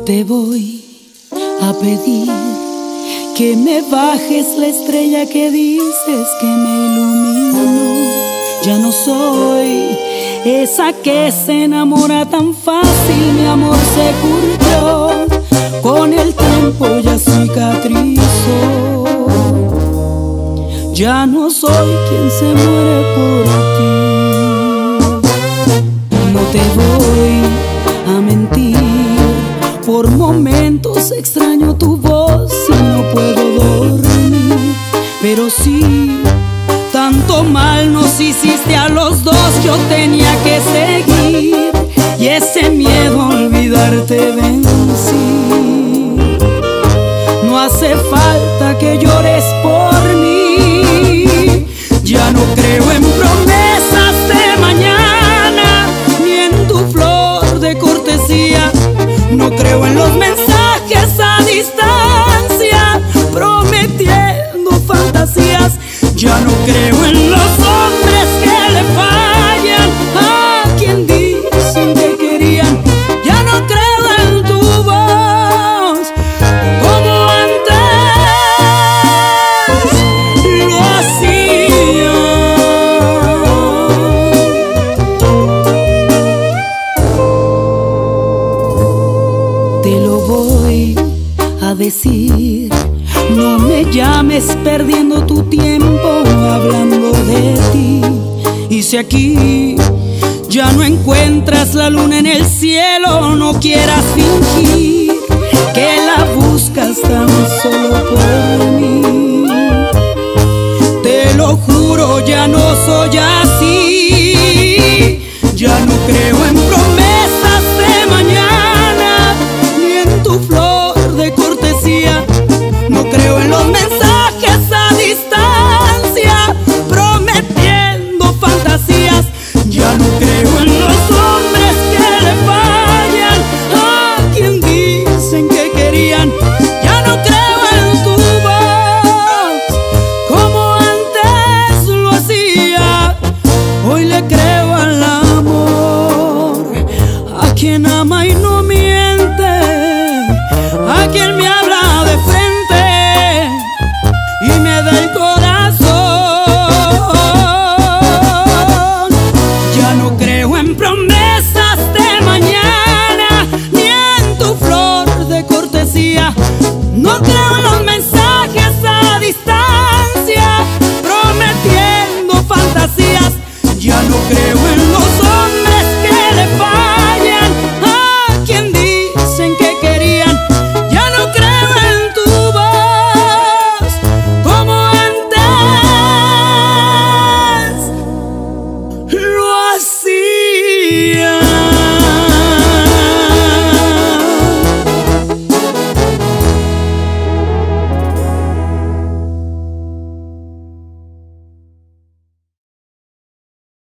No te voy a pedir que me bajes la estrella que dices que me ilumino. Ya no soy esa que se enamora tan fácil, mi amor se curtió, con el tiempo ya cicatrizó. Ya no soy quien se muere por ti. No te voy a mentir, por momentos extraño tu voz y no puedo dormir. Pero sí, tanto mal nos hiciste a los dos, yo tenía que seguir y ese miedo a olvidarte vencí. No hace falta que llores por mí, ya no creo en promesas de mañana, ni en tu flor de cortesía. No creo en los mensajes a distancia, prometiendo fantasías. Ya no creo en los hombres que le fallan a quien dicen que querían. Ya no creo en tu voz como antes lo hacía. Te lo voy a decir, no me llames perdiendo tu tiempo hablando de ti. Y si aquí ya no encuentras la luna en el cielo, no quieras fingir que la buscas tan solo por mí. Te lo juro, ya no soy así. Ya no creo en promesas de mañana, ni en tu flor de cortesía. No creo en los mensajes a distancia, prometiendo fantasías. Ya no creo en los hombres que le fallan a quien dicen que querían. Ya no creo en tu voz como antes lo hacía. Hoy le creo al amor, a quien ama y no miente, a quien me ama